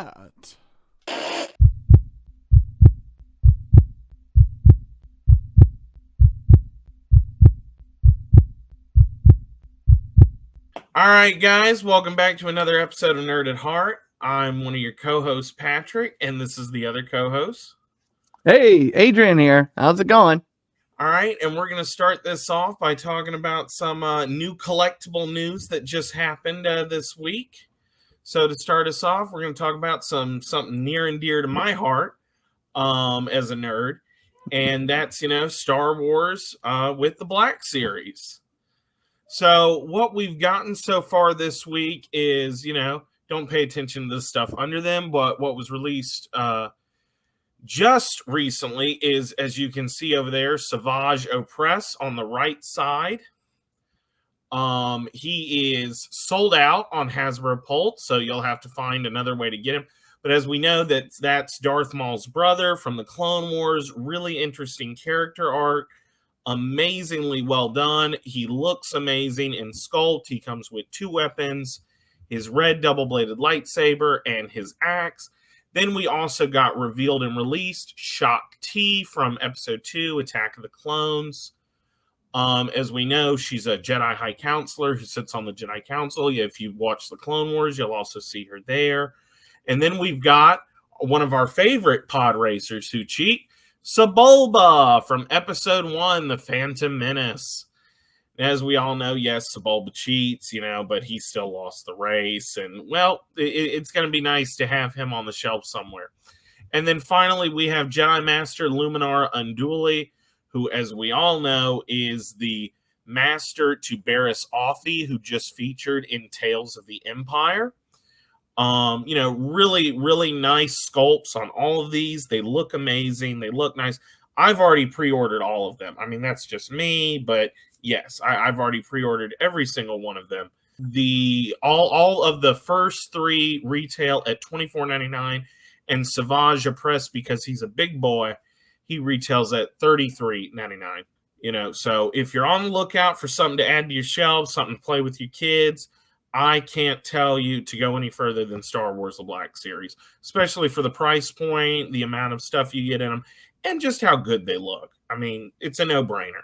that? All right, guys, welcome back to another episode of Nerd at Heart. I'm one of your co-hosts, Patrick, and this is the other co-host. Hey, Adrian here. How's it going? All right, and we're going to start this off by talking about some new collectible news that just happened this week. So to start us off, we're going to talk about something near and dear to my heart as a nerd, and that's, Star Wars with the Black Series. So what we've gotten so far this week is, don't pay attention to the stuff under them, but what was released just recently is, as you can see over there, Savage Opress on the right side. He is sold out on Hasbro Pulse, so you'll have to find another way to get him. But as we know, that's Darth Maul's brother from the Clone Wars. Really interesting character art. Amazingly well done. He looks amazing in sculpt. He comes with two weapons, his red double-bladed lightsaber and his axe. Then we also got revealed and released Shock T from Episode 2, Attack of the Clones. As we know, she's a Jedi High Counselor who sits on the Jedi Council. If you watch the Clone Wars, you'll also see her there. And then we've got one of our favorite pod racers who cheat, Sebulba from Episode 1, The Phantom Menace. As we all know, yes, Sebulba cheats, but he still lost the race. And, well, it's going to be nice to have him on the shelf somewhere. And then finally, we have Jedi Master Luminar Unduli, who, as we all know, is the master to Barriss Offee, who just featured in Tales of the Empire. Really, really nice sculpts on all of these. They look amazing. They look nice. I've already pre-ordered all of them. I mean, that's just me, but yes, I've already pre-ordered every single one of them. All of the first three retail at $24.99, and Savage Opress, because he's a big boy, he retails at $33.99. So if you're on the lookout for something to add to your shelves, something to play with your kids, I can't tell you to go any further than Star Wars The Black Series, especially for the price point, the amount of stuff you get in them, and just how good they look. I mean, it's a no-brainer.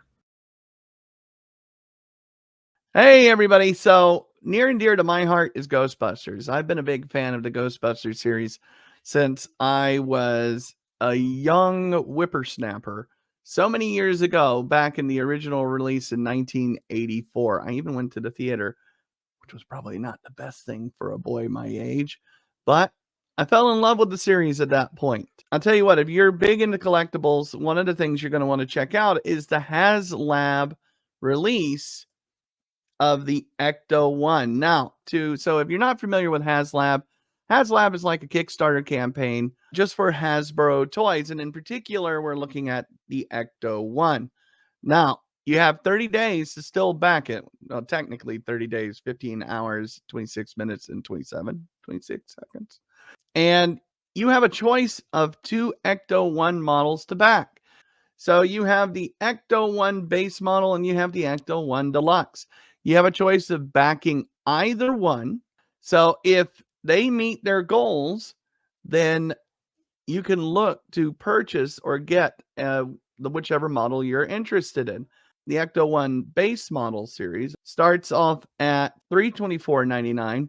Hey, everybody. So near and dear to my heart is Ghostbusters. I've been a big fan of the Ghostbusters series since I was a young whippersnapper so many years ago, back in the original release in 1984. I even went to the theater, which was probably not the best thing for a boy my age, but I fell in love with the series at that point. I'll tell you what, if you're big into collectibles, one of the things you're going to want to check out is the HasLab release of the Ecto-1. Now, so if you're not familiar with HasLab is like a Kickstarter campaign just for Hasbro toys, and in particular, we're looking at the Ecto-1. Now, you have 30 days to still back it. Well, technically 30 days, 15 hours, 26 minutes, and 26 seconds. And you have a choice of two Ecto-1 models to back. So you have the Ecto-1 base model and you have the Ecto-1 Deluxe. You have a choice of backing either one. So if they meet their goals, then you can look to purchase or get whichever model you're interested in. The Ecto-1 base model series starts off at $324.99.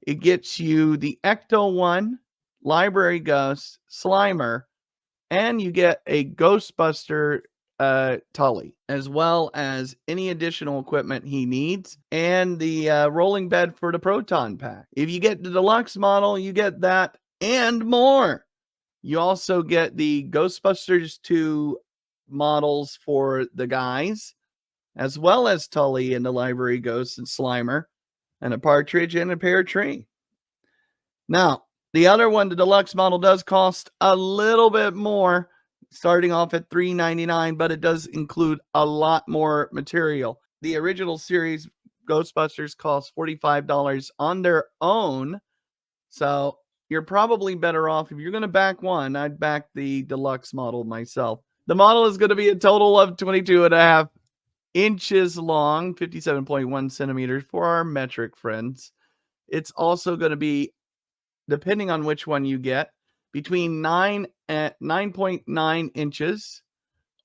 It gets you the Ecto-1, Library Ghost, Slimer, and you get a Ghostbuster Tully, as well as any additional equipment he needs, and the rolling bed for the Proton Pack. If you get the deluxe model, you get that and more. You also get the Ghostbusters 2 models for the guys, as well as Tully and the Library Ghost and Slimer, and a Partridge and a Pear Tree. Now, the other one, the deluxe model, does cost a little bit more, starting off at $399, but it does include a lot more material. The original series, Ghostbusters, cost $45 on their own, so you're probably better off. If you're going to back one, I'd back the deluxe model myself. The model is going to be a total of 22.5 inches long, 57.1 centimeters for our metric friends. It's also going to be depending on which one you get, between 9.9 inches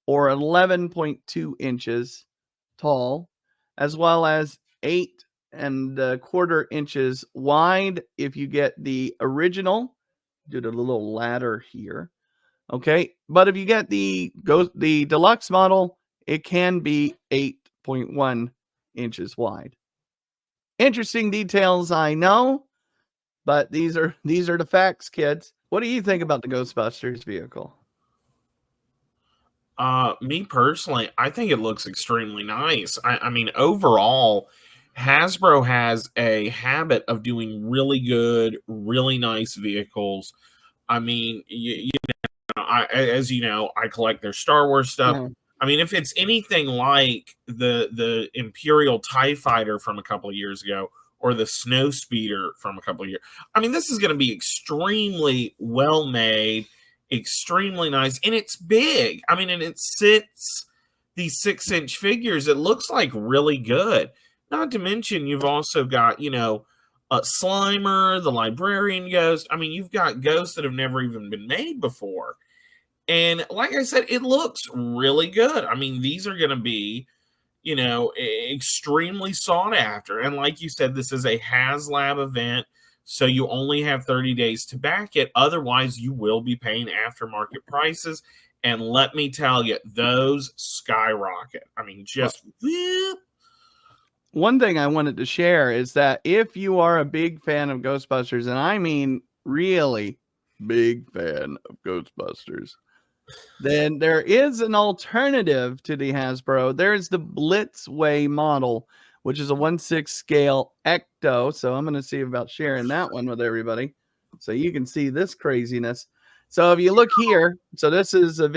or 11.2 inches tall, as well as 8.25 inches wide if you get the original. Do the little ladder here. Okay, but if you get the deluxe model, it can be 8.1 inches wide. Interesting details, I know, but these are the facts, kids. What do you think about the Ghostbusters vehicle? Me personally, I think it looks extremely nice. I mean, overall, Hasbro has a habit of doing really good, really nice vehicles. I mean, as you know, I collect their Star Wars stuff. Yeah. I mean, if it's anything like the Imperial TIE Fighter from a couple of years ago, or the Snow Speeder from a couple of years, I mean, this is going to be extremely well made, extremely nice, and it's big. I mean, and it sits these 6-inch figures. It looks like really good. Not to mention, you've also got, you know, Slimer, the Librarian Ghost. I mean, you've got ghosts that have never even been made before. And like I said, it looks really good. I mean, these are going to be, you know, extremely sought after. And like you said, this is a HasLab event. So you only have 30 days to back it. Otherwise, you will be paying aftermarket prices. And let me tell you, those skyrocket. I mean, just whoop. One thing I wanted to share is that if you are a big fan of Ghostbusters, and I mean really big fan of Ghostbusters, then there is an alternative to the Hasbro. There's the Blitzway model, which is a 1/6 scale Ecto. So I'm going to see about sharing that one with everybody so you can see this craziness. So if you look here, so this is a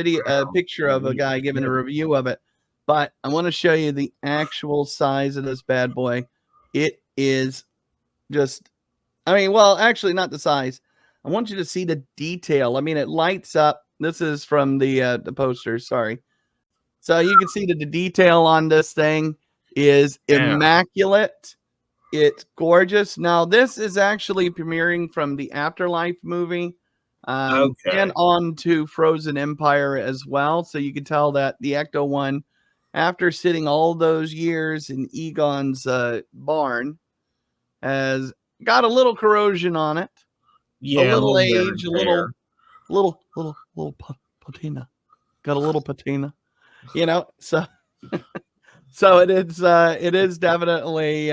picture of a guy giving a review of it. But I want to show you the actual size of this bad boy. It is just, I mean, well, actually not the size. I want you to see the detail. I mean, it lights up. This is from the posters, sorry. So you can see that the detail on this thing is immaculate. It's gorgeous. Now, this is actually premiering from the Afterlife movie. And on to Frozen Empire as well. So you can tell that the Ecto one, after sitting all those years in Egon's barn, has got a little corrosion on it. Yeah, a little age, a little patina. Got a little patina. You know, so so it is definitely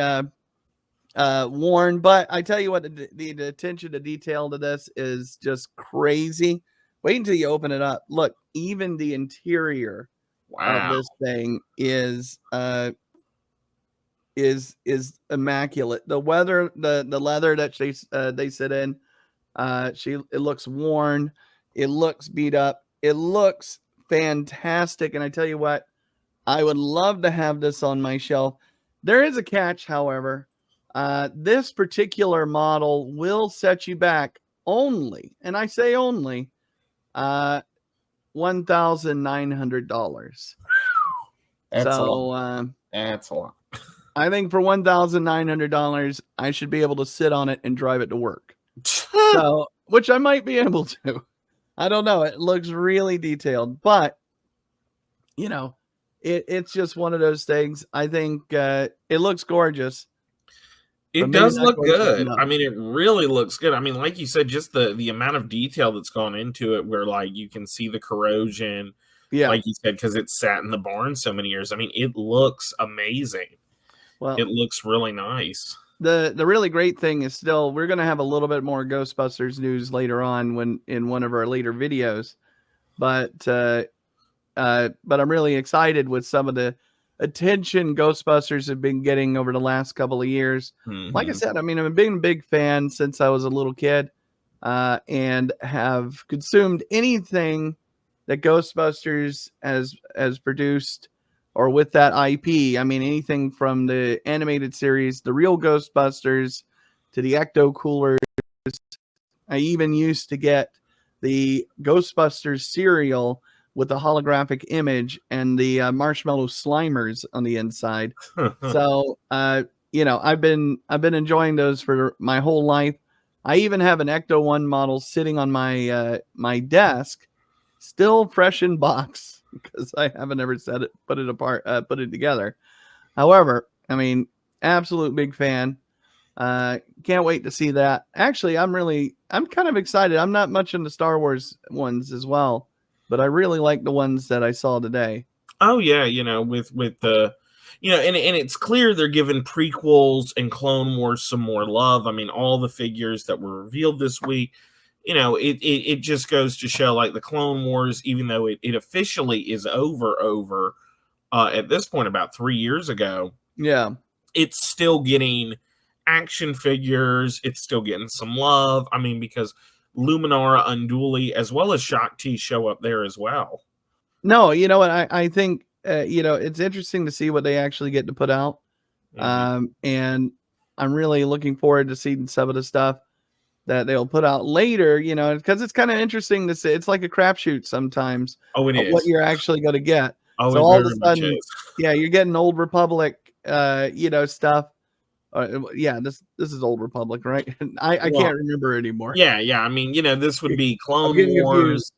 worn, but I tell you what, the attention to detail to this is just crazy. Wait until you open it up. Look, even the interior of this thing is immaculate. The leather that they sit in, it looks worn, it looks beat up, it looks fantastic. And I tell you what, I would love to have this on my shelf. There is a catch, however. This particular model will set you back only, and I say only, $1,900. That's a lot. That's a lot. I think for $1,900, I should be able to sit on it and drive it to work. So, which I might be able to. I don't know. It looks really detailed, but you know, it's just one of those things. I think it looks gorgeous. It does look good. I mean, it really looks good. I mean, like you said, just the amount of detail that's gone into it, where like you can see the corrosion, like you said, because it's sat in the barn so many years. I mean, it looks amazing. Well, it looks really nice. The really great thing is still, we're going to have a little bit more Ghostbusters news later on when in one of our later videos, but I'm really excited with some of the attention Ghostbusters have been getting over the last couple of years. Like I said, I mean, I've been a big fan since I was a little kid, and have consumed anything that Ghostbusters has produced, or with that IP. I mean, anything from the animated series, the real Ghostbusters, to the Ecto Coolers. I even used to get the Ghostbusters cereal with the holographic image and the marshmallow Slimers on the inside. So, you know, I've been enjoying those for my whole life. I even have an Ecto 1 model sitting on my my desk, still fresh in box because I haven't ever put it apart, put it together. However, I mean, absolute big fan. Can't wait to see that. Actually, I'm kind of excited. I'm not much into Star Wars ones as well, but I really like the ones that I saw today. Oh yeah, with the, and it's clear they're giving prequels and Clone Wars some more love. I mean, all the figures that were revealed this week, it just goes to show, like, the Clone Wars, even though it officially is over at this point about 3 years ago, Yeah. it's still getting action figures. It's still getting some love. I mean, because Luminara, Unduli, as well as Shakti show up there as well. No, you know what? I think it's interesting to see what they actually get to put out. And I'm really looking forward to seeing some of the stuff that they'll put out later, because it's kind of interesting to see. It's like a crapshoot sometimes Oh, it of what is. you're actually going to get. Oh, So it all of a very much sudden, is. yeah, you're getting Old Republic, stuff. Yeah, this is Old Republic, right? I Well, can't remember anymore. yeah. I mean, this would be I'm Clone getting confused. Wars.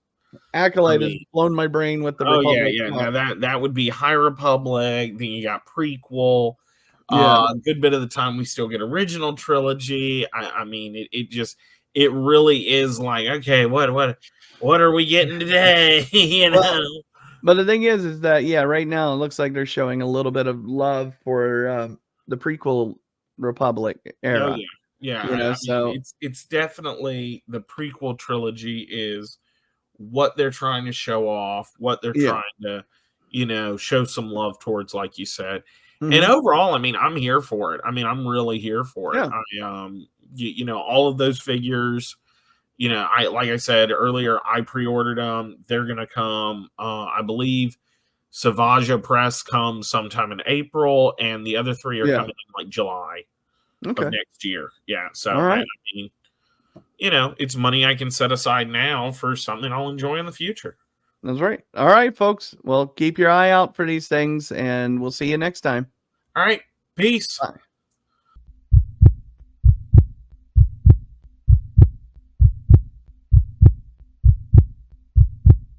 I Acolyte has mean, blown my brain with the oh yeah, Republic yeah. Now stuff. that would be High Republic. Then you got prequel. Yeah. A good bit of the time we still get original trilogy. I mean, it really is like, okay, what are we getting today? Well, but the thing is that, yeah, right now it looks like they're showing a little bit of love for the prequel Republic Oh era. yeah. I mean, So it's definitely, the prequel trilogy is what they're trying to show off, what they're yeah. trying to, show some love towards, like you said. And Mhm. overall, I mean, I'm here for it. I mean, I'm really here for it. Yeah. All of those figures, like I said earlier, I pre-ordered them. They're gonna come. I believe Savaja Press comes sometime in April, and the other three are Yeah. coming in like July of Okay. next year. Yeah. So All I right. mean, it's money I can set aside now for something I'll enjoy in the future. That's right. All right, folks. Well, keep your eye out for these things, and we'll see you next time. All right. Peace. Bye.